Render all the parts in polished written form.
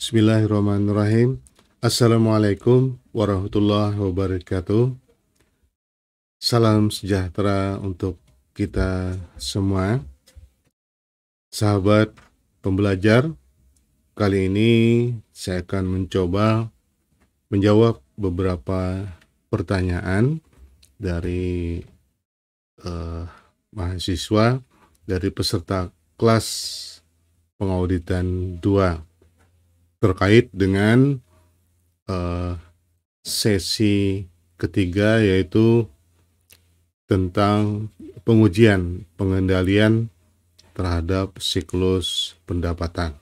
Bismillahirrahmanirrahim. Assalamualaikum warahmatullahi wabarakatuh. Salam sejahtera untuk kita semua. Sahabat pembelajar, kali ini saya akan mencoba menjawab beberapa pertanyaan dari mahasiswa dari peserta kelas pengauditan 2 terkait dengan sesi ketiga, yaitu tentang pengujian pengendalian terhadap siklus pendapatan.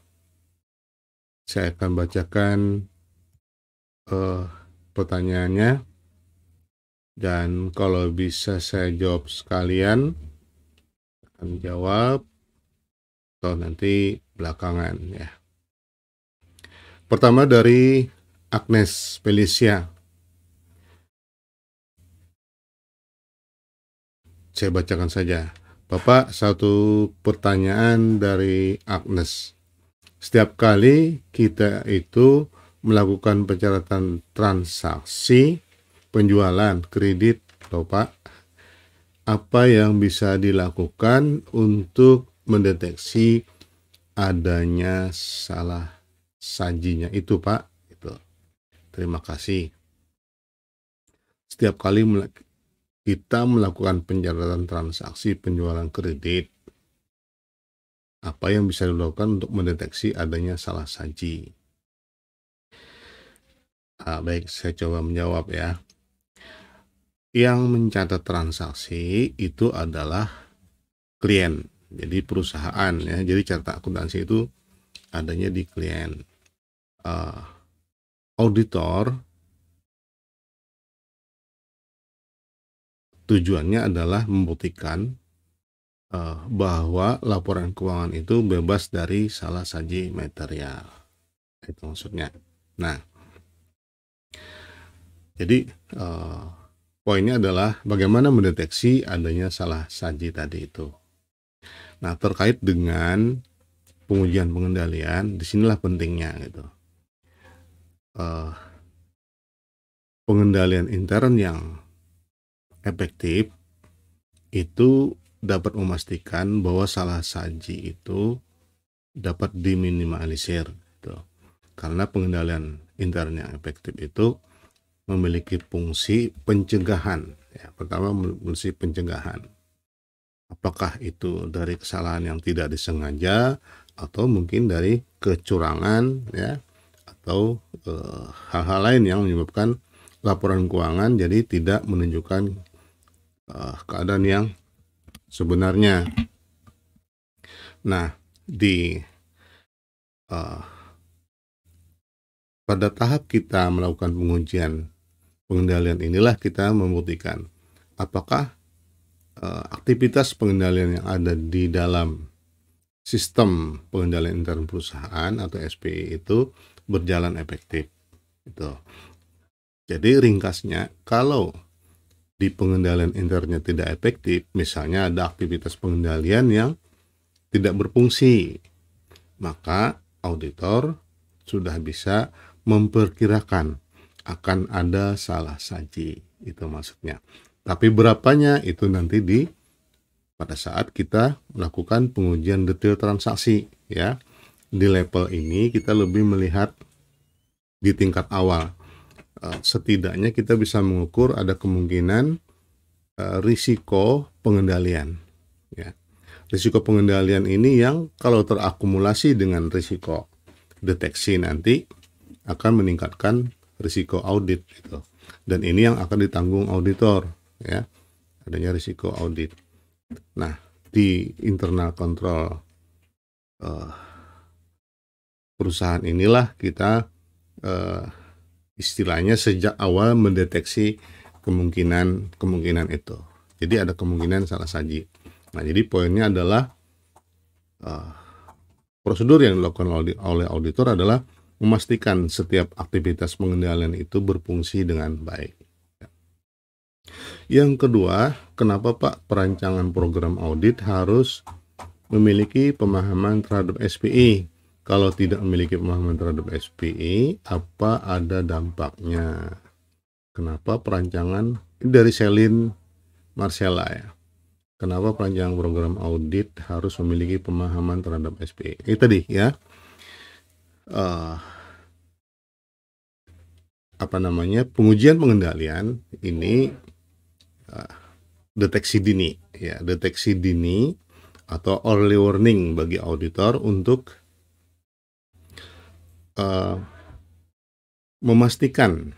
Saya akan bacakan pertanyaannya, dan kalau bisa saya jawab sekalian, akan jawab atau nanti belakangan ya. Pertama dari Agnes Felicia. Saya bacakan saja. Bapak, satu pertanyaan dari Agnes. Setiap kali kita itu melakukan pencatatan transaksi penjualan kredit, Bapak, apa yang bisa dilakukan untuk mendeteksi adanya salah sajinya itu, Pak? Itu. Terima kasih. Setiap kali kita melakukan pencatatan transaksi penjualan kredit, apa yang bisa dilakukan untuk mendeteksi adanya salah saji? Baik, saya coba menjawab ya. Yang mencatat transaksi itu adalah klien, jadi perusahaan ya. Jadi catatan akuntansi itu adanya di klien. Auditor tujuannya adalah membuktikan bahwa laporan keuangan itu bebas dari salah saji material. Itu maksudnya. Nah, jadi poinnya adalah bagaimana mendeteksi adanya salah saji tadi itu. Nah, terkait dengan pengujian pengendalian, disinilah pentingnya gitu. Pengendalian intern yang efektif itu dapat memastikan bahwa salah saji itu dapat diminimalisir gitu. Karena pengendalian intern yang efektif itu memiliki fungsi pencegahan ya. Pertama, fungsi pencegahan. Apakah itu dari kesalahan yang tidak disengaja atau mungkin dari kecurangan ya, atau hal-hal lain yang menyebabkan laporan keuangan jadi tidak menunjukkan keadaan yang sebenarnya. Nah, pada tahap kita melakukan pengujian pengendalian inilah kita membuktikan apakah aktivitas pengendalian yang ada di dalam sistem pengendalian intern perusahaan atau SPI itu berjalan efektif. Itu. Jadi ringkasnya, kalau di pengendalian internnya tidak efektif, misalnya ada aktivitas pengendalian yang tidak berfungsi, maka auditor sudah bisa memperkirakan akan ada salah saji. Itu maksudnya. Tapi berapanya itu nanti pada saat kita melakukan pengujian detail transaksi ya. Di level ini kita lebih melihat di tingkat awal. Setidaknya kita bisa mengukur ada kemungkinan risiko pengendalian ya. Risiko pengendalian ini yang kalau terakumulasi dengan risiko deteksi nanti akan meningkatkan risiko audit gitu. Dan ini yang akan ditanggung auditor ya, adanya risiko audit. Nah, di internal control perusahaan inilah kita istilahnya sejak awal mendeteksi kemungkinan itu. Jadi ada kemungkinan salah saji. Nah, jadi poinnya adalah prosedur yang dilakukan oleh auditor adalah memastikan setiap aktivitas pengendalian itu berfungsi dengan baik. Yang kedua, kenapa Pak perancangan program audit harus memiliki pemahaman terhadap SPI Kalau tidak memiliki pemahaman terhadap SPI, apa ada dampaknya? Kenapa perancangan ini dari Selin Marcella ya? Kenapa perancangan program audit harus memiliki pemahaman terhadap SPI? Itu tadi ya. Pengujian pengendalian ini deteksi dini ya, deteksi dini atau early warning bagi auditor untuk memastikan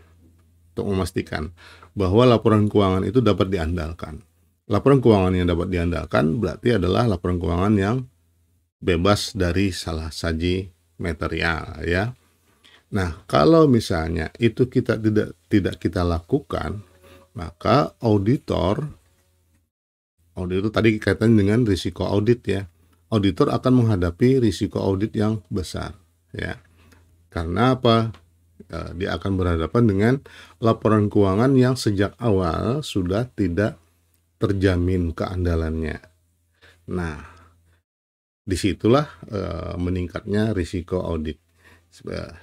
bahwa laporan keuangan itu dapat diandalkan. Laporan keuangan yang dapat diandalkan berarti adalah laporan keuangan yang bebas dari salah saji material ya. Nah, kalau misalnya itu kita tidak kita lakukan, maka auditor tadi kaitan dengan risiko audit ya. Auditor akan menghadapi risiko audit yang besar ya. Karena apa? Dia akan berhadapan dengan laporan keuangan yang sejak awal sudah tidak terjamin keandalannya. Nah, disitulah meningkatnya risiko audit.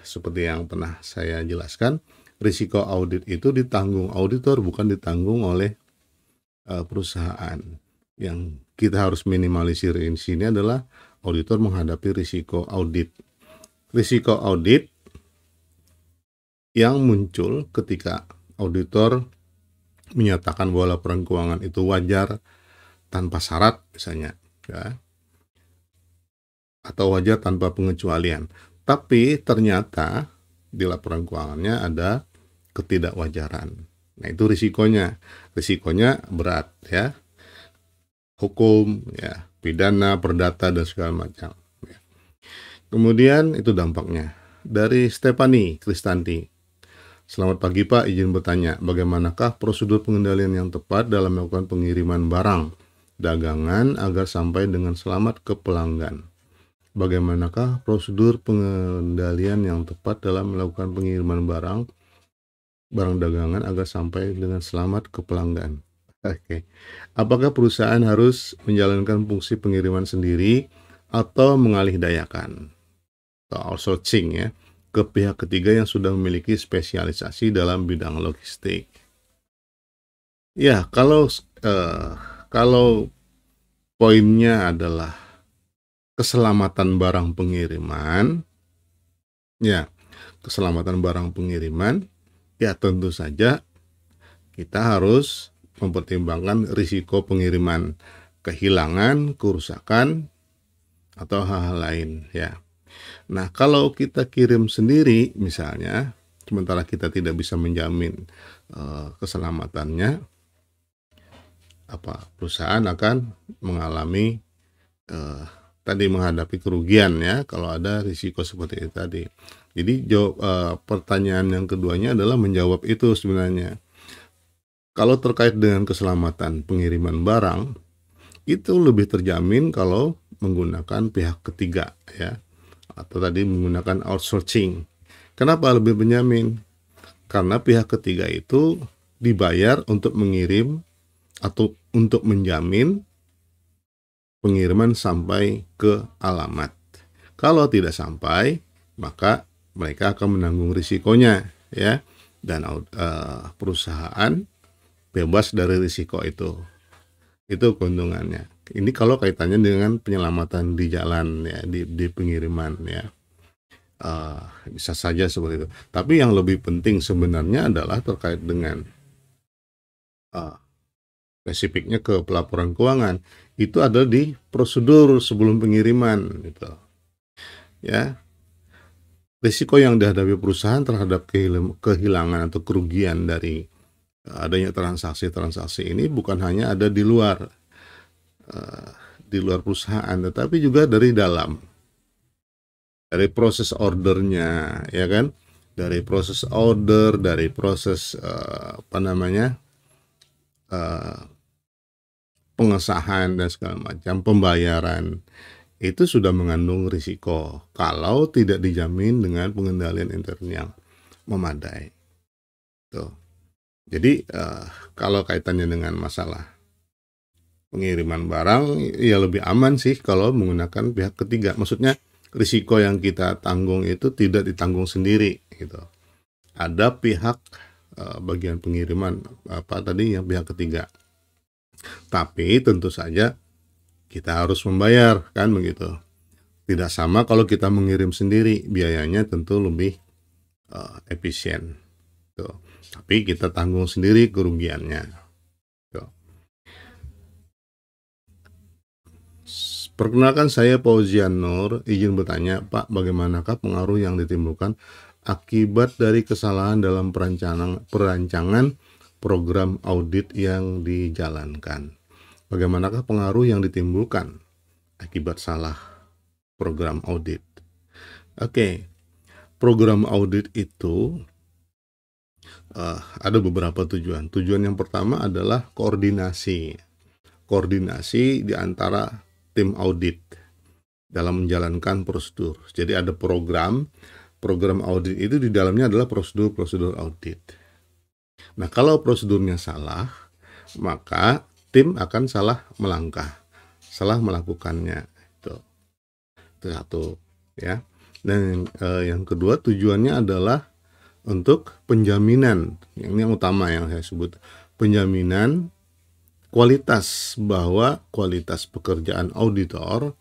Seperti yang pernah saya jelaskan, risiko audit itu ditanggung auditor, bukan ditanggung oleh perusahaan. Yang kita harus minimalisir di sini adalah auditor menghadapi risiko audit. Risiko audit yang muncul ketika auditor menyatakan bahwa laporan keuangan itu wajar tanpa syarat misalnya ya, atau wajar tanpa pengecualian, tapi ternyata di laporan keuangannya ada ketidakwajaran. Nah, itu risikonya berat ya, hukum ya, pidana, perdata dan segala macam ya. Kemudian itu dampaknya. Dari Stefani Kristanti, selamat pagi Pak, izin bertanya, bagaimanakah prosedur pengendalian yang tepat dalam melakukan pengiriman barang dagangan agar sampai dengan selamat ke pelanggan? Bagaimanakah prosedur pengendalian yang tepat dalam melakukan pengiriman barang dagangan agar sampai dengan selamat ke pelanggan? Oke. Apakah perusahaan harus menjalankan fungsi pengiriman sendiri atau mengalihdayakan atau outsourcing ya ke pihak ketiga yang sudah memiliki spesialisasi dalam bidang logistik? Ya, kalau poinnya adalah keselamatan barang pengiriman, ya, ya tentu saja kita harus mempertimbangkan risiko pengiriman, kehilangan, kerusakan, atau hal-hal lain ya. Nah, kalau kita kirim sendiri misalnya, sementara kita tidak bisa menjamin keselamatannya, perusahaan akan mengalami menghadapi kerugian ya kalau ada risiko seperti itu tadi. Jadi pertanyaan yang keduanya adalah menjawab itu sebenarnya. Kalau terkait dengan keselamatan pengiriman barang, itu lebih terjamin kalau menggunakan pihak ketiga ya, atau tadi menggunakan outsourcing. Kenapa lebih menjamin? Karena pihak ketiga itu dibayar untuk mengirim atau untuk menjamin pengiriman sampai ke alamat. Kalau tidak sampai, maka mereka akan menanggung risikonya ya, dan perusahaan bebas dari risiko itu. Itu keuntungannya. Ini kalau kaitannya dengan penyelamatan di jalan ya, di pengiriman ya. Bisa saja seperti itu. Tapi yang lebih penting sebenarnya adalah terkait dengan spesifiknya ke pelaporan keuangan. Itu ada di prosedur sebelum pengiriman gitu. Ya. Risiko yang dihadapi perusahaan terhadap kehilangan atau kerugian dari adanya transaksi ini bukan hanya ada di luar perusahaan, tetapi juga dari dalam, dari proses ordernya ya kan, dari proses order, dari proses pengesahan dan segala macam, pembayaran, itu sudah mengandung risiko kalau tidak dijamin dengan pengendalian intern yang memadai. Tuh. Jadi kalau kaitannya dengan masalah pengiriman barang, ya lebih aman sih kalau menggunakan pihak ketiga. Maksudnya risiko yang kita tanggung itu tidak ditanggung sendiri gitu. Ada pihak bagian pengiriman yang pihak ketiga. Tapi tentu saja kita harus membayar kan begitu. Tidak sama kalau kita mengirim sendiri, biayanya tentu lebih efisien. Tuh. Tapi kita tanggung sendiri kerugiannya. Tuh. Perkenalkan, saya Fauzian Nur, izin bertanya, Pak, bagaimanakah pengaruh yang ditimbulkan akibat dari kesalahan dalam perancangan program audit yang dijalankan? Bagaimanakah pengaruh yang ditimbulkan akibat salah program audit? Oke, program audit itu ada beberapa tujuan. Tujuan yang pertama adalah koordinasi di antara tim audit dalam menjalankan prosedur. Jadi ada program audit itu di dalamnya adalah prosedur audit. Nah, kalau prosedurnya salah, maka tim akan salah melangkah, salah melakukannya. Itu satu ya. Dan yang kedua tujuannya adalah untuk penjaminan, yang utama yang saya sebut, penjaminan kualitas, bahwa kualitas pekerjaan auditor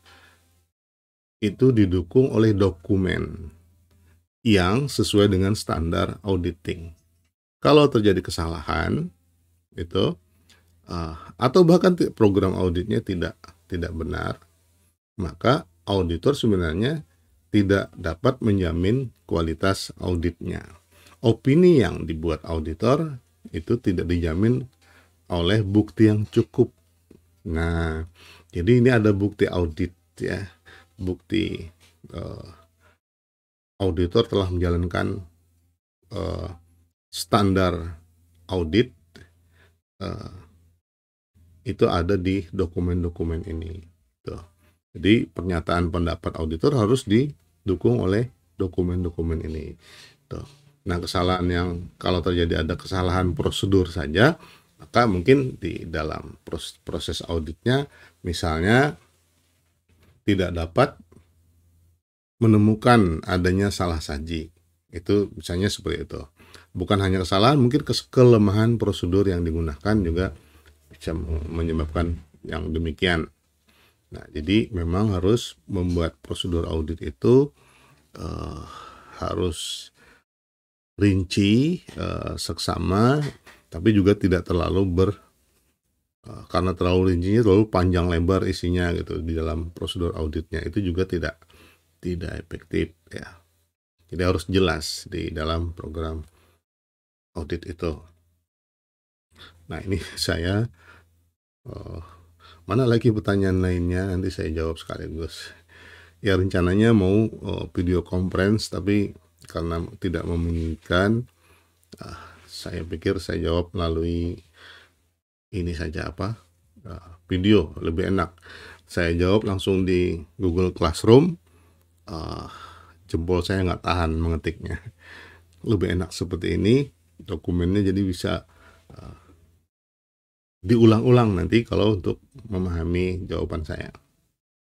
itu didukung oleh dokumen yang sesuai dengan standar auditing. Kalau terjadi kesalahan itu atau bahkan program auditnya tidak benar, maka auditor sebenarnya tidak dapat menjamin kualitas auditnya. Opini yang dibuat auditor itu tidak dijamin oleh bukti yang cukup. Nah, jadi ini ada bukti audit ya, bukti auditor telah menjalankan standar audit, itu ada di dokumen-dokumen ini. Tuh. Jadi pernyataan pendapat auditor harus didukung oleh dokumen-dokumen ini. Tuh. Nah, kesalahan yang kalau terjadi ada kesalahan prosedur saja, maka mungkin di dalam proses auditnya misalnya tidak dapat menemukan adanya salah saji. Itu misalnya seperti itu. Bukan hanya kesalahan, mungkin kelemahan prosedur yang digunakan juga bisa menyebabkan yang demikian. Nah, jadi memang harus membuat prosedur audit itu harus rinci, seksama, tapi juga tidak terlalu karena terlalu rincinya terlalu panjang lebar isinya gitu di dalam prosedur auditnya, itu juga tidak efektif ya. Jadi harus jelas di dalam program audit itu. Nah, ini saya mana lagi pertanyaan lainnya, nanti saya jawab sekaligus. Ya, rencananya mau video conference, tapi karena tidak memungkinkan, saya pikir saya jawab melalui ini saja, video, lebih enak. Saya jawab langsung di Google Classroom, jempol saya nggak tahan mengetiknya. Lebih enak seperti ini, dokumennya jadi bisa diulang-ulang nanti kalau untuk memahami jawaban saya.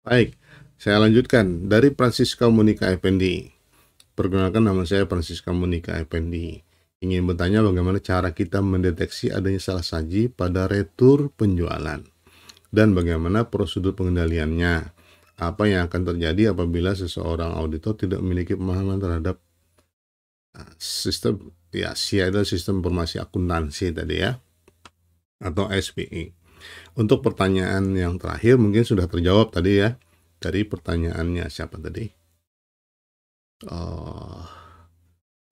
Baik, saya lanjutkan dari Francisca Monica Effendi. Perkenalkan, nama saya Francisca Monica Effendi. Ingin bertanya bagaimana cara kita mendeteksi adanya salah saji pada retur penjualan dan bagaimana prosedur pengendaliannya. Apa yang akan terjadi apabila seseorang auditor tidak memiliki pemahaman terhadap sistem ya, SIA adalah sistem informasi akuntansi tadi ya, atau SPI. Untuk pertanyaan yang terakhir mungkin sudah terjawab tadi ya, dari pertanyaannya siapa tadi?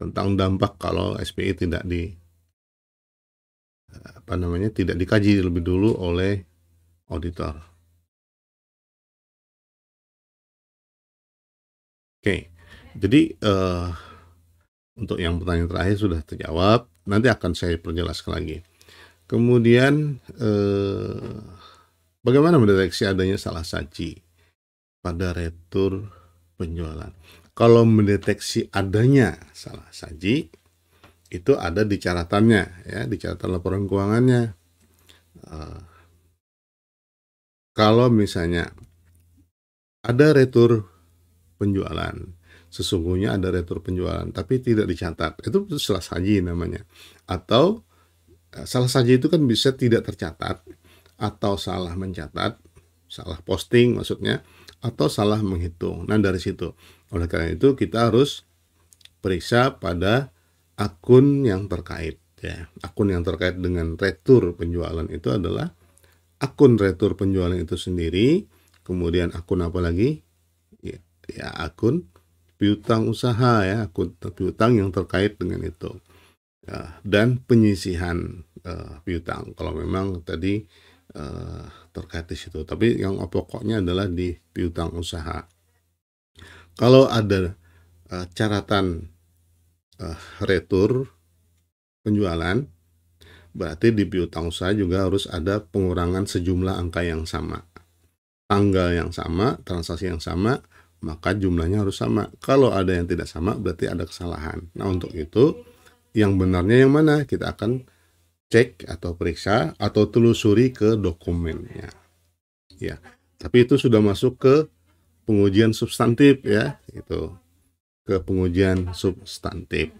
Tentang dampak kalau SPI tidak tidak dikaji lebih dulu oleh auditor. Oke, jadi untuk yang pertanyaan terakhir sudah terjawab, nanti akan saya perjelaskan lagi. Kemudian bagaimana mendeteksi adanya salah saji pada retur penjualan? Kalau mendeteksi adanya salah saji, itu ada di catatannya ya, di catatan laporan keuangannya. Kalau misalnya ada retur penjualan. Sesungguhnya ada retur penjualan, tapi tidak dicatat. Itu salah saji namanya. Atau salah saji itu kan bisa tidak tercatat, atau salah mencatat, salah posting maksudnya, atau salah menghitung. Nah, dari situ. Oleh karena itu kita harus periksa pada akun yang terkait ya. Akun yang terkait dengan retur penjualan itu adalah akun retur penjualan itu sendiri, kemudian akun apa lagi? Ya, akun piutang usaha ya, akun piutang yang terkait dengan itu. Ya, dan penyisihan piutang kalau memang tadi terkait di situ. Tapi yang pokoknya adalah di piutang usaha. Kalau ada catatan retur penjualan, berarti di piutang usaha juga harus ada pengurangan sejumlah angka yang sama, tanggal yang sama, transaksi yang sama, maka jumlahnya harus sama. Kalau ada yang tidak sama, berarti ada kesalahan. Nah, untuk itu yang benarnya yang mana? Kita akan cek atau periksa atau telusuri ke dokumennya. Ya, tapi itu sudah masuk ke pengujian substantif ya, itu ke pengujian substantif.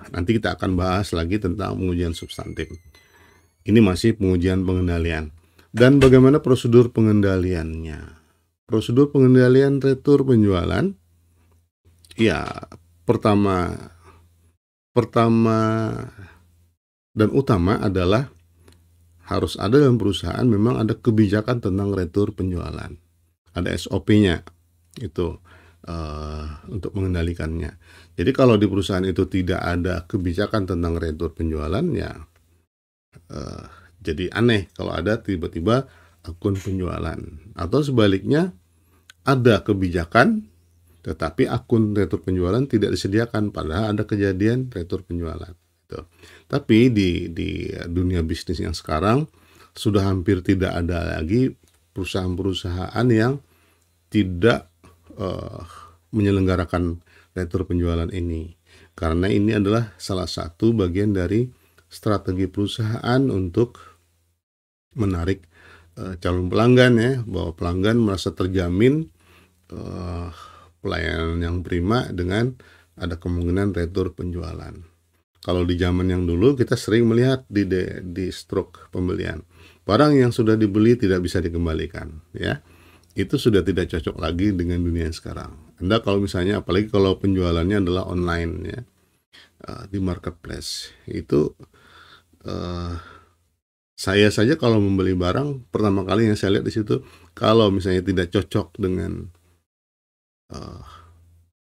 Nanti kita akan bahas lagi tentang pengujian substantif. Ini masih pengujian pengendalian. Dan bagaimana prosedur pengendaliannya? Prosedur pengendalian retur penjualan, ya pertama dan utama adalah harus ada dalam perusahaan memang ada kebijakan tentang retur penjualan. Ada SOP-nya itu untuk mengendalikannya. Jadi kalau di perusahaan itu tidak ada kebijakan tentang retur penjualan, ya jadi aneh kalau ada tiba-tiba akun penjualan. Atau sebaliknya, ada kebijakan tetapi akun retur penjualan tidak disediakan, padahal ada kejadian retur penjualan. Gitu. Tapi di dunia bisnis yang sekarang sudah hampir tidak ada lagi perusahaan-perusahaan yang tidak menyelenggarakan retur penjualan ini, karena ini adalah salah satu bagian dari strategi perusahaan untuk menarik calon pelanggan ya, bahwa pelanggan merasa terjamin pelayanan yang prima dengan ada kemungkinan retur penjualan. Kalau di zaman yang dulu kita sering melihat di stroke pembelian, barang yang sudah dibeli tidak bisa dikembalikan ya. Itu sudah tidak cocok lagi dengan dunia sekarang. Anda kalau misalnya, apalagi kalau penjualannya adalah online ya, di marketplace, itu saya saja kalau membeli barang, pertama kali yang saya lihat di situ, kalau misalnya tidak cocok dengan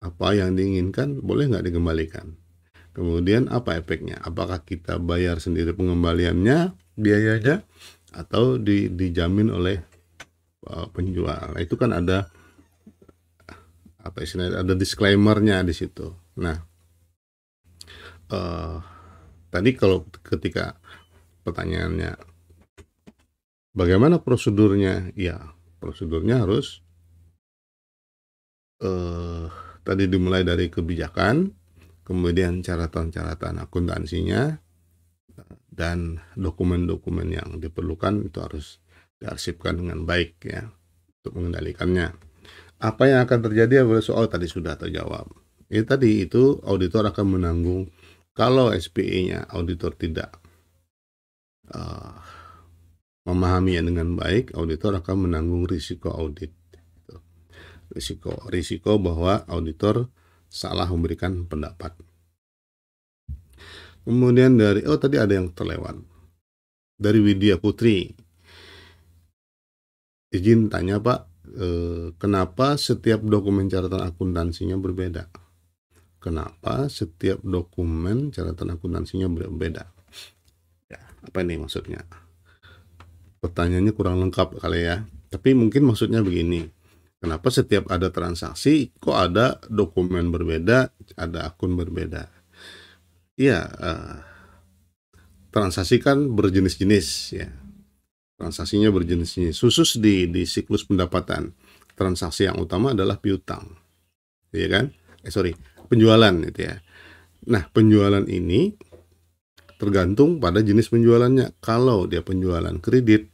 apa yang diinginkan, boleh nggak dikembalikan? Kemudian apa efeknya? Apakah kita bayar sendiri pengembaliannya, biayanya, atau dijamin oleh penjual? Itu kan ada apa istilahnya, ada disclaimer-nya di situ. Nah, tadi kalau ketika pertanyaannya bagaimana prosedurnya, ya prosedurnya harus tadi dimulai dari kebijakan, kemudian catatan-catatan akuntansinya, dan dokumen-dokumen yang diperlukan itu harus diarsipkan dengan baik ya untuk mengendalikannya. Apa yang akan terjadi apabila soal tadi sudah terjawab. Tadi itu auditor akan menanggung kalau SPE-nya auditor tidak memahaminya dengan baik, auditor akan menanggung risiko audit. Risiko bahwa auditor salah memberikan pendapat. Kemudian tadi ada yang terlewat. Dari Widya Putri. Izin tanya Pak, kenapa setiap dokumen catatan akuntansinya berbeda? Kenapa setiap dokumen catatan akuntansinya berbeda? Ya, apa ini maksudnya? Pertanyaannya kurang lengkap kali ya. Tapi mungkin maksudnya begini. Kenapa setiap ada transaksi kok ada dokumen berbeda, ada akun berbeda? Iya, transaksi kan berjenis-jenis ya. Transaksinya berjenis-jenis. Khusus di siklus pendapatan, transaksi yang utama adalah piutang. Ya kan? Penjualan itu ya. Nah, penjualan ini tergantung pada jenis penjualannya. Kalau dia penjualan kredit,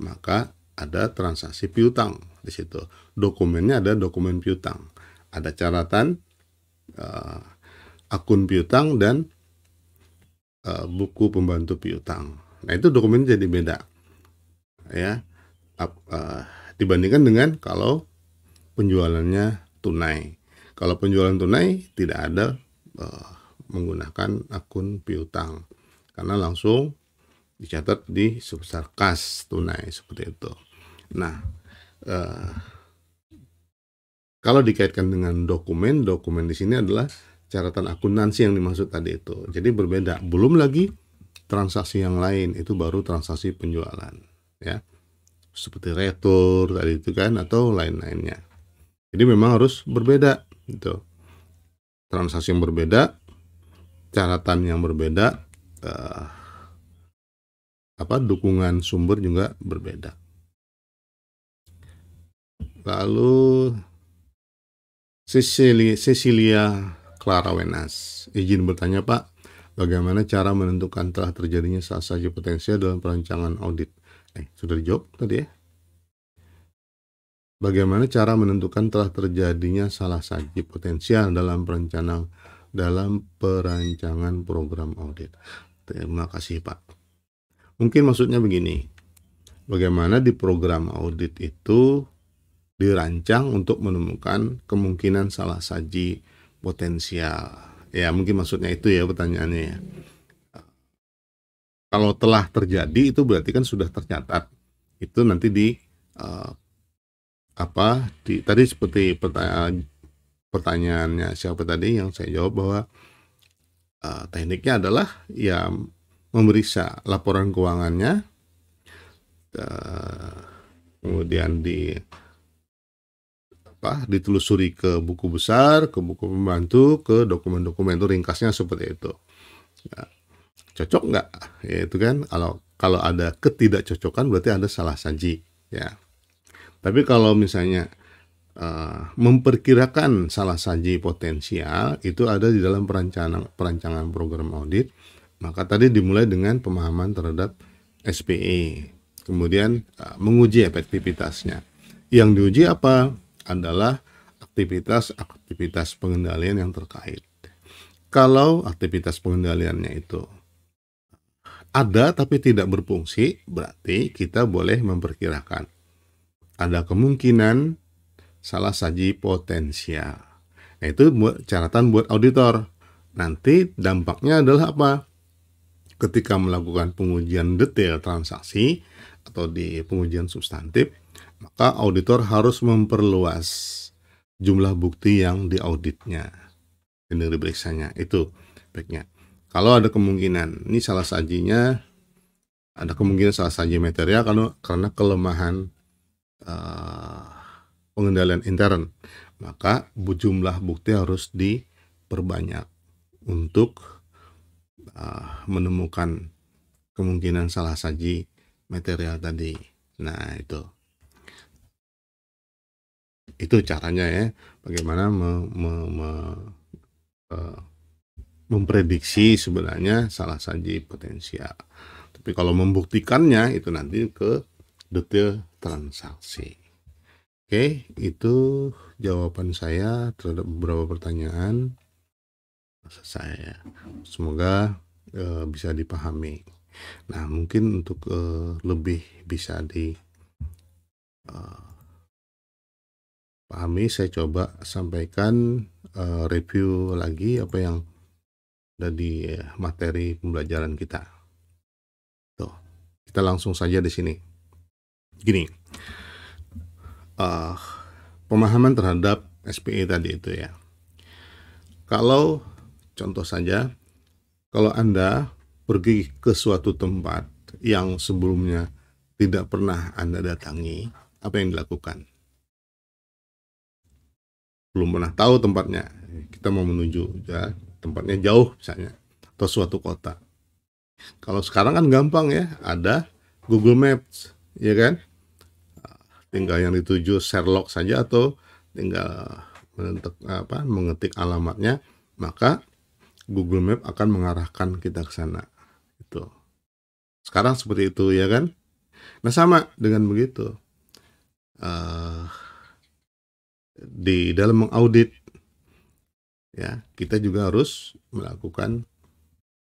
maka ada transaksi piutang di situ. Dokumennya ada dokumen piutang, ada catatan akun piutang dan buku pembantu piutang. Nah, itu dokumennya jadi beda ya, dibandingkan dengan kalau penjualannya tunai. Kalau penjualan tunai tidak ada menggunakan akun piutang karena langsung dicatat di sebesar kas tunai seperti itu. Nah, kalau dikaitkan dengan dokumen di sini adalah catatan akuntansi yang dimaksud tadi itu. Jadi berbeda. Belum lagi transaksi yang lain, itu baru transaksi penjualan ya. Seperti retur tadi itu kan, atau lain-lainnya. Jadi memang harus berbeda gitu. Transaksi yang berbeda, catatan yang berbeda, dukungan sumber juga berbeda. Lalu Cecilia Clara Wenas izin bertanya, Pak, bagaimana cara menentukan telah terjadinya salah saji potensial dalam perancangan audit? Sudah dijawab tadi ya. Bagaimana cara menentukan telah terjadinya salah saji potensial dalam perancangan program audit? Terima kasih, Pak. Mungkin maksudnya begini, bagaimana di program audit itu dirancang untuk menemukan kemungkinan salah saji potensial. Ya, mungkin maksudnya itu ya pertanyaannya ya. Kalau telah terjadi itu berarti kan sudah tercatat. Itu nanti tadi seperti pertanyaannya siapa tadi yang saya jawab bahwa tekniknya adalah ya memeriksa laporan keuangannya, kemudian ditelusuri ke buku besar, ke buku pembantu, ke dokumen-dokumen, itu ringkasnya seperti itu. Ya, cocok nggak? Ya itu kan, kalau ada ketidakcocokan berarti ada salah saji ya. Tapi kalau misalnya memperkirakan salah saji potensial itu ada di dalam perancangan program audit, maka tadi dimulai dengan pemahaman terhadap SPE, kemudian menguji efektivitasnya. Yang diuji apa? Adalah aktivitas pengendalian yang terkait. Kalau aktivitas pengendaliannya itu ada tapi tidak berfungsi, berarti kita boleh memperkirakan ada kemungkinan salah saji potensial. Nah, itu catatan buat auditor. Nanti dampaknya adalah apa? Ketika melakukan pengujian detail transaksi atau di pengujian substantif, maka auditor harus memperluas jumlah bukti yang diauditnya, yang diperiksanya. Itu baiknya. Kalau ada kemungkinan, ini salah sajinya, ada kemungkinan salah saji material karena kelemahan pengendalian intern, maka jumlah bukti harus diperbanyak untuk menemukan kemungkinan salah saji material tadi. Nah, itu caranya ya, bagaimana memprediksi sebenarnya salah saji potensial. Tapi kalau membuktikannya itu nanti ke detail transaksi. Oke, itu jawaban saya terhadap beberapa pertanyaan saya. Semoga bisa dipahami. Nah, mungkin untuk lebih bisa pahami, saya coba sampaikan review lagi apa yang ada di materi pembelajaran kita. Tuh, kita langsung saja di sini. Gini, pemahaman terhadap SPE tadi itu ya. Kalau contoh saja, kalau Anda pergi ke suatu tempat yang sebelumnya tidak pernah Anda datangi, apa yang dilakukan? Belum pernah tahu tempatnya, kita mau menuju ya, tempatnya jauh misalnya, atau suatu kota. Kalau sekarang kan gampang ya, ada Google Maps, ya kan? Tinggal yang dituju Sherlock saja atau tinggal mengetik alamatnya, maka Google Map akan mengarahkan kita ke sana. Itu. Sekarang seperti itu ya kan? Nah, sama dengan begitu. eee, di dalam mengaudit, ya, kita juga harus melakukan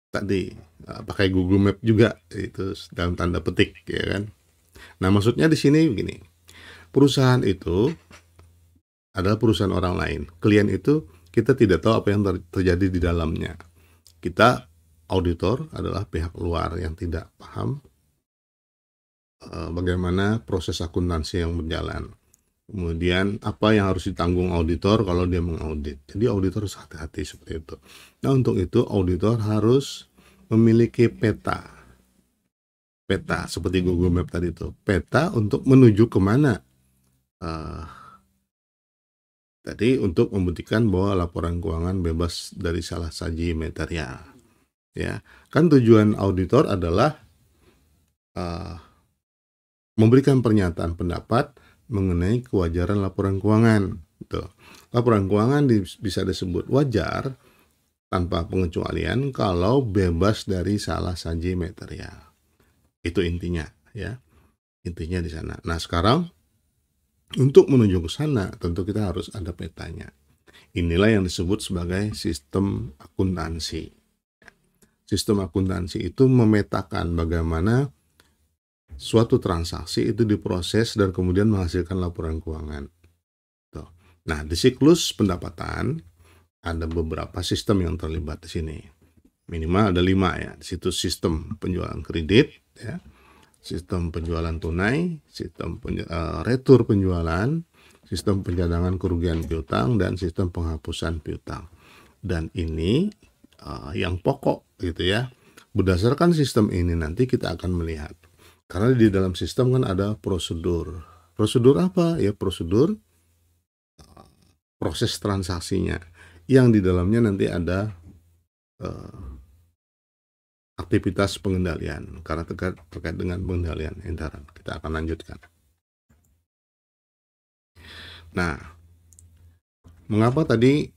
tadi, pakai Google Map juga, itu dalam tanda petik, ya kan. Nah, maksudnya di sini begini, perusahaan itu adalah perusahaan orang lain. Klien itu kita tidak tahu apa yang terjadi di dalamnya. Kita auditor adalah pihak luar yang tidak paham bagaimana proses akuntansi yang berjalan. Kemudian apa yang harus ditanggung auditor kalau dia mengaudit. Jadi auditor harus hati-hati seperti itu. Nah, untuk itu auditor harus memiliki peta seperti Google Map tadi itu. Peta untuk menuju kemana. Tadi untuk membuktikan bahwa laporan keuangan bebas dari salah saji material. Ya, kan tujuan auditor adalah memberikan pernyataan pendapat mengenai kewajaran laporan keuangan. Tuh. Laporan keuangan bisa disebut wajar tanpa pengecualian kalau bebas dari salah saji material. Itu intinya, ya. Intinya di sana. Nah, sekarang untuk menuju ke sana tentu kita harus ada petanya. Inilah yang disebut sebagai sistem akuntansi. Sistem akuntansi itu memetakan bagaimana suatu transaksi itu diproses dan kemudian menghasilkan laporan keuangan. Tuh. Nah, di siklus pendapatan ada beberapa sistem yang terlibat di sini. Minimal ada 5 ya. Di situ sistem penjualan kredit, ya, sistem penjualan tunai, sistem retur penjualan, sistem pencadangan kerugian piutang, dan sistem penghapusan piutang. Dan ini yang pokok gitu ya. Berdasarkan sistem ini nanti kita akan melihat. Karena di dalam sistem kan ada prosedur. Prosedur apa? Ya prosedur proses transaksinya. Yang di dalamnya nanti ada aktivitas pengendalian. Karena terkait dengan pengendalian intern. Kita akan lanjutkan. Nah, mengapa tadi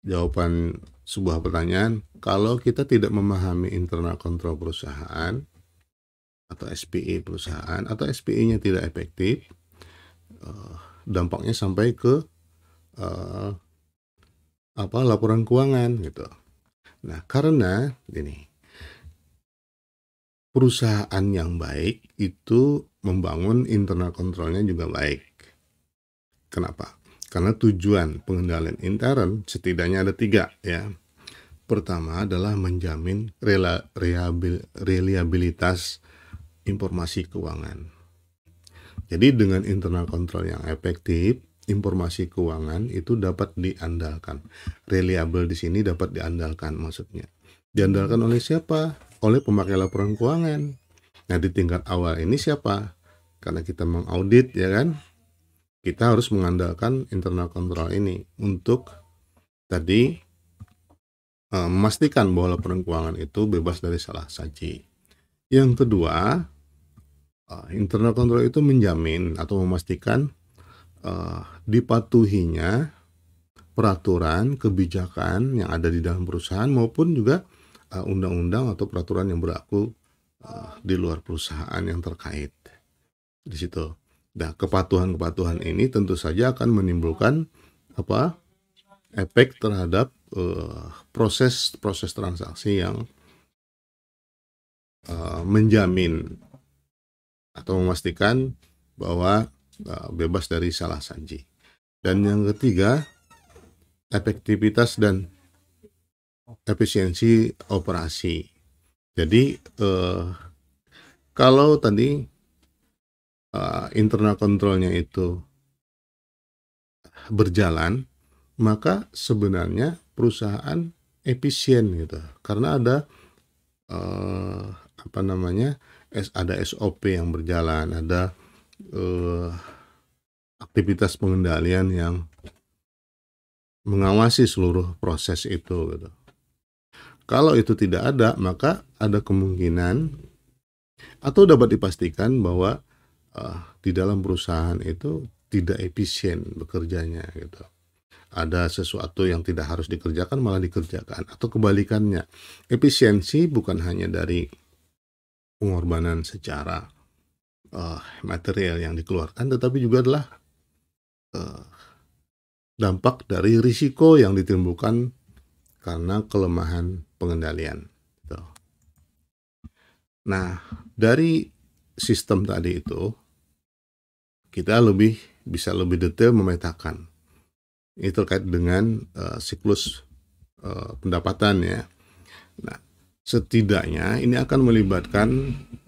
jawaban sebuah pertanyaan, kalau kita tidak memahami internal kontrol perusahaan atau SPI perusahaan atau SPI-nya tidak efektif, dampaknya sampai ke laporan keuangan gitu. Nah, karena ini perusahaan yang baik itu membangun internal kontrolnya juga baik. Kenapa? Karena tujuan pengendalian intern setidaknya ada 3 ya. Pertama adalah menjamin reliabilitas informasi keuangan. Jadi dengan internal control yang efektif, informasi keuangan itu dapat diandalkan. Reliable di sini dapat diandalkan maksudnya. Diandalkan oleh siapa? Oleh pemakai laporan keuangan. Nah, di tingkat awal ini siapa? Karena kita mengaudit ya kan? Kita harus mengandalkan internal control ini untuk tadi memastikan bahwa laporan keuangan itu bebas dari salah saji. Yang kedua, internal control itu menjamin atau memastikan dipatuhinya peraturan kebijakan yang ada di dalam perusahaan maupun juga undang-undang atau peraturan yang berlaku di luar perusahaan yang terkait di situ. Nah, kepatuhan-kepatuhan ini tentu saja akan menimbulkan efek terhadap proses transaksi yang menjamin atau memastikan bahwa bebas dari salah saji. Dan yang ketiga, efektivitas dan efisiensi operasi. Jadi kalau tadi internal kontrolnya itu berjalan, maka sebenarnya perusahaan efisien gitu. Karena ada ada SOP yang berjalan, ada aktivitas pengendalian yang mengawasi seluruh proses itu gitu. Kalau itu tidak ada, maka ada kemungkinan atau dapat dipastikan bahwa di dalam perusahaan itu tidak efisien bekerjanya gitu. Ada sesuatu yang tidak harus dikerjakan malah dikerjakan, atau kebalikannya. Efisiensi bukan hanya dari pengorbanan secara material yang dikeluarkan, tetapi juga adalah dampak dari risiko yang ditimbulkan karena kelemahan pengendalian. Gitu. Nah, dari sistem tadi itu, kita bisa lebih detail memetakan. Ini terkait dengan siklus pendapatan ya. Nah, setidaknya ini akan melibatkan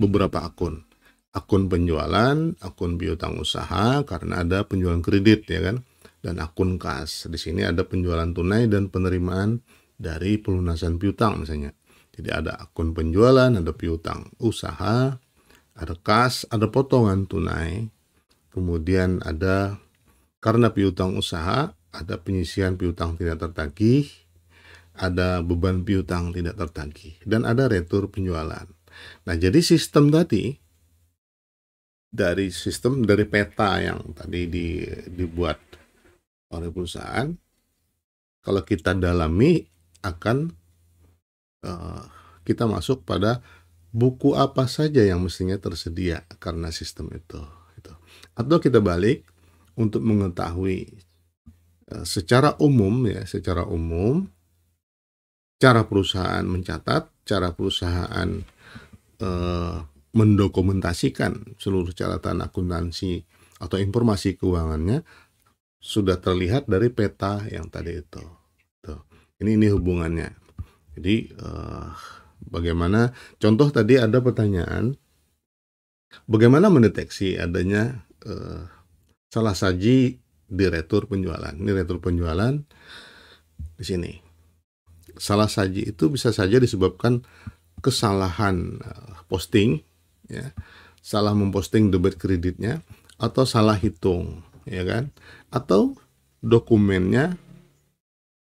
beberapa akun. Akun penjualan, akun piutang usaha karena ada penjualan kredit ya kan, dan akun kas. Di sini ada penjualan tunai dan penerimaan dari pelunasan piutang misalnya. Jadi ada akun penjualan, ada piutang usaha, ada kas, ada potongan tunai. Kemudian ada karena piutang usaha, ada penyisihan piutang tidak tertagih, ada beban piutang tidak tertagih, dan ada retur penjualan. Nah, jadi sistem tadi, dari peta yang tadi dibuat oleh perusahaan, kalau kita dalami akan kita masuk pada buku apa saja yang mestinya tersedia karena sistem itu. Atau kita balik untuk mengetahui secara umum cara perusahaan mencatat, cara perusahaan mendokumentasikan seluruh catatan akuntansi atau informasi keuangannya sudah terlihat dari peta yang tadi itu. Ini hubungannya. Jadi bagaimana, contoh tadi ada pertanyaan, bagaimana mendeteksi adanya salah saji di retur penjualan. Ini retur penjualan di sini. Salah saji itu bisa saja disebabkan kesalahan posting, ya, salah memposting debit kreditnya, atau salah hitung, ya kan? Atau dokumennya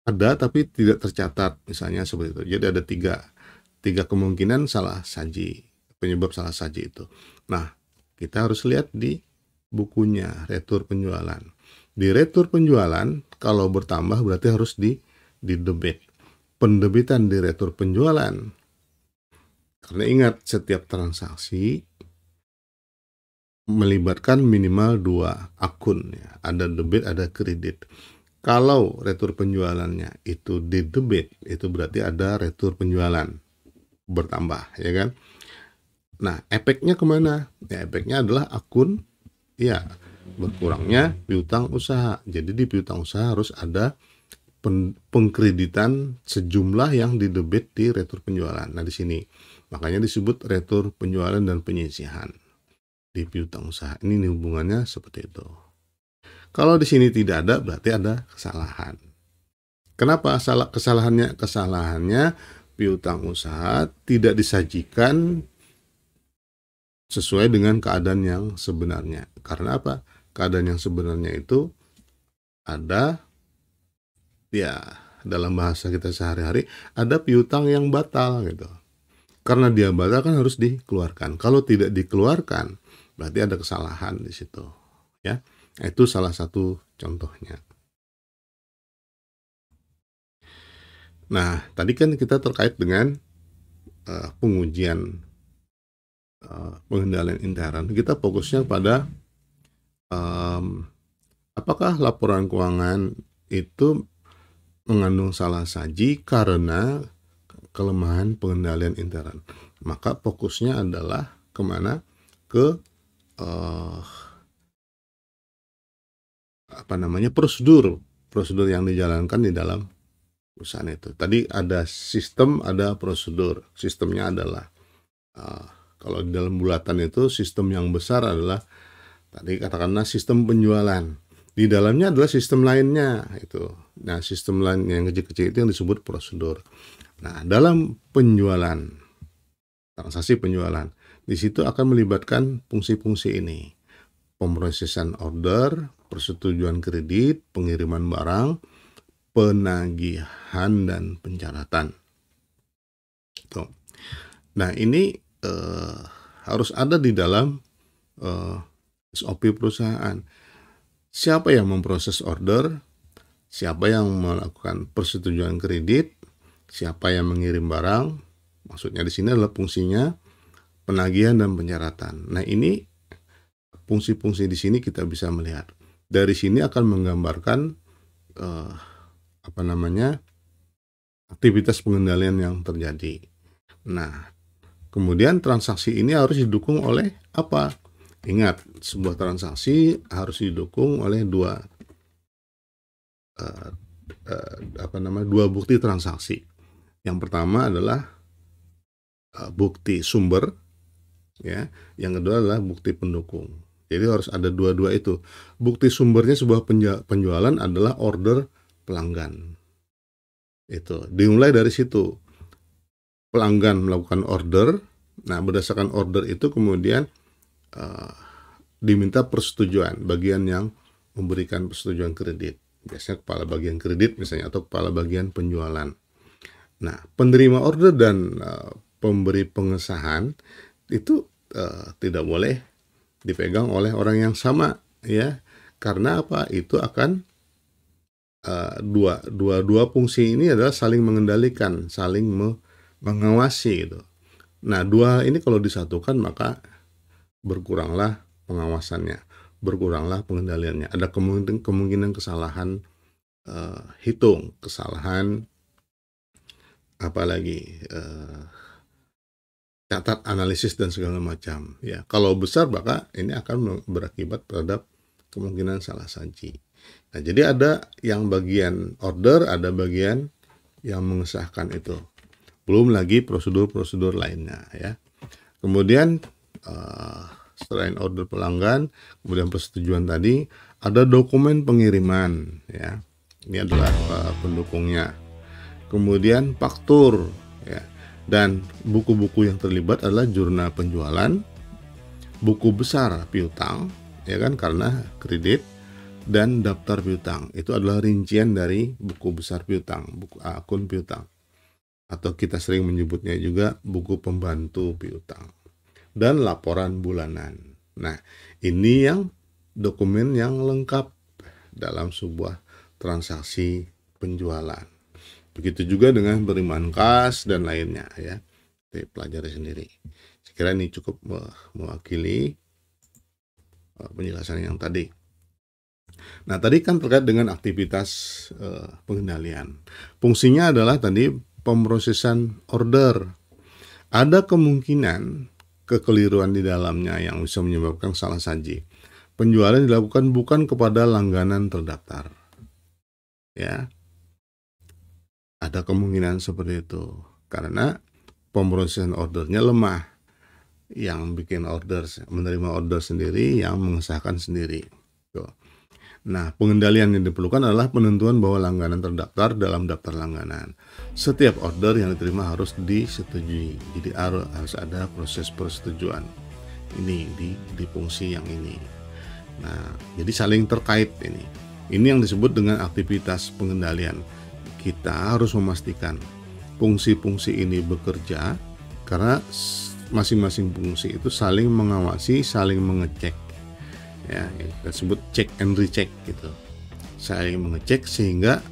ada tapi tidak tercatat, misalnya seperti itu. Jadi ada tiga kemungkinan salah saji, penyebab salah saji itu. Nah, kita harus lihat di bukunya retur penjualan. Di retur penjualan kalau bertambah berarti harus di debit. Pendebitan di retur penjualan, karena ingat setiap transaksi melibatkan minimal 2 akun ya. Ada debit, ada kredit. Kalau retur penjualannya itu di debit, itu berarti ada retur penjualan bertambah, ya kan? Nah, efeknya kemana? Ya, efeknya adalah akun, ya, berkurangnya piutang usaha. Jadi di piutang usaha harus ada pengkreditan sejumlah yang didebit di retur penjualan. Nah, di sini makanya disebut retur penjualan dan penyisihan di piutang usaha. Ini hubungannya seperti itu. Kalau di sini tidak ada, berarti ada kesalahan. Kenapa kesalahannya? Kesalahannya piutang usaha tidak disajikan sesuai dengan keadaan yang sebenarnya. Karena apa? Keadaan yang sebenarnya itu ada, ya, dalam bahasa kita sehari-hari, ada piutang yang batal gitu. Karena dia batal kan harus dikeluarkan. Kalau tidak dikeluarkan, berarti ada kesalahan di situ, ya. Itu salah satu contohnya. Nah, tadi kan kita terkait dengan pengujian pengendalian intern. Kita fokusnya pada apakah laporan keuangan itu mengandung salah saji karena kelemahan pengendalian intern. Maka fokusnya adalah kemana? Ke prosedur yang dijalankan di dalam perusahaan itu. Tadi ada sistem, ada prosedur. Sistemnya adalah kalau di dalam bulatan itu sistem yang besar adalah tadi katakanlah sistem penjualan. Di dalamnya adalah sistem lainnya itu. Nah, sistem lain yang kecil-kecil itu yang disebut prosedur. Nah, dalam penjualan, transaksi penjualan, di situ akan melibatkan fungsi-fungsi ini. Pemrosesan order, persetujuan kredit, pengiriman barang, penagihan, dan pencatatan. Tuh. Nah, ini harus ada di dalam SOP perusahaan. Siapa yang memproses order, siapa yang melakukan persetujuan kredit, siapa yang mengirim barang. Maksudnya di sini adalah fungsinya penagihan dan pencatatan. Nah, ini fungsi-fungsi di sini kita bisa melihat. Dari sini akan menggambarkan aktivitas pengendalian yang terjadi. Nah, kemudian transaksi ini harus didukung oleh apa? Ingat, sebuah transaksi harus didukung oleh dua bukti transaksi. Yang pertama adalah bukti sumber, ya. Yang kedua adalah bukti pendukung. Jadi harus ada dua-dua itu. Bukti sumbernya sebuah penjualan adalah order pelanggan. Itu dimulai dari situ. Pelanggan melakukan order. Nah, berdasarkan order itu kemudian diminta persetujuan bagian yang memberikan persetujuan kredit. Biasanya kepala bagian kredit misalnya, atau kepala bagian penjualan. Nah, penerima order dan pemberi pengesahan itu tidak boleh dipegang oleh orang yang sama, ya. Karena apa? Itu akan dua fungsi ini adalah saling mengendalikan, saling mengawasi gitu. Nah, dua ini kalau disatukan maka berkuranglah pengawasannya, berkuranglah pengendaliannya. Ada kemungkinan kesalahan hitung, kesalahan apalagi catat analisis dan segala macam. Ya, kalau besar maka ini akan berakibat terhadap kemungkinan salah saji. Nah, jadi ada yang bagian order, ada bagian yang mengesahkan itu. Belum lagi prosedur-prosedur lainnya, ya. Kemudian selain order pelanggan, kemudian persetujuan tadi, ada dokumen pengiriman, ya. Ini adalah pendukungnya. Kemudian faktur, ya. Dan buku-buku yang terlibat adalah jurnal penjualan, buku besar piutang, ya kan, karena kredit, dan daftar piutang. Itu adalah rincian dari buku besar piutang, buku akun piutang. Atau kita sering menyebutnya juga buku pembantu piutang. Dan laporan bulanan. Nah, ini yang dokumen yang lengkap dalam sebuah transaksi penjualan. Begitu juga dengan penerimaan kas dan lainnya, ya. Kita pelajari sendiri. Saya kira ini cukup mewakili penjelasan yang tadi. Nah, tadi kan terkait dengan aktivitas pengendalian. Fungsinya adalah tadi pemrosesan order. Ada kemungkinan kekeliruan di dalamnya yang bisa menyebabkan salah saji. Penjualan dilakukan bukan kepada langganan terdaftar. Ya. Ada kemungkinan seperti itu. Karena pemrosesan ordernya lemah. Yang bikin order, menerima order sendiri, yang mengesahkan sendiri. Tuh. Nah, pengendalian yang diperlukan adalah penentuan bahwa langganan terdaftar dalam daftar langganan. Setiap order yang diterima harus disetujui. Jadi harus ada proses persetujuan. Ini di fungsi yang ini. Nah, jadi saling terkait ini. Ini yang disebut dengan aktivitas pengendalian. Kita harus memastikan fungsi-fungsi ini bekerja karena masing-masing fungsi itu saling mengawasi, saling mengecek. Ya, kita sebut check and recheck gitu. Saling mengecek sehingga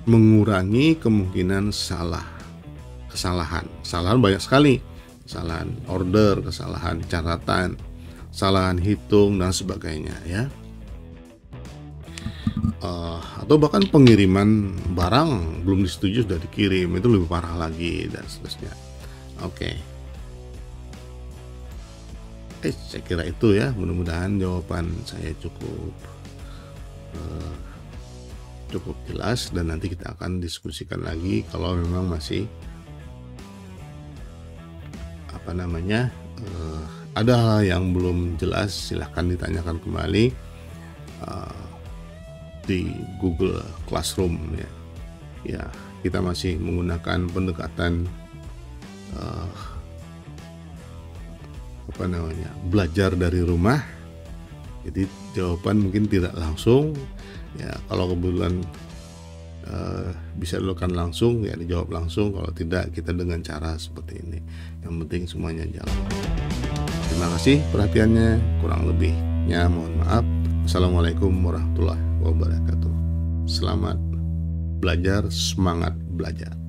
mengurangi kemungkinan kesalahan. Kesalahan banyak sekali. Kesalahan order, kesalahan catatan, kesalahan hitung dan sebagainya, ya. Atau bahkan pengiriman barang belum disetujui sudah dikirim, itu lebih parah lagi dan seterusnya. Oke. Saya kira itu ya, mudah-mudahan jawaban saya cukup jelas dan nanti kita akan diskusikan lagi kalau memang masih ada hal yang belum jelas, silahkan ditanyakan kembali di Google Classroom, ya. Ya, kita masih menggunakan pendekatan belajar dari rumah. Jadi jawaban mungkin tidak langsung, ya. Kalau kebetulan bisa dilakukan langsung, ya dijawab langsung. Kalau tidak, kita dengan cara seperti ini. Yang penting semuanya jalan. Terima kasih perhatiannya. Kurang lebihnya mohon maaf. Assalamualaikum warahmatullahi wabarakatuh. Selamat belajar, semangat belajar.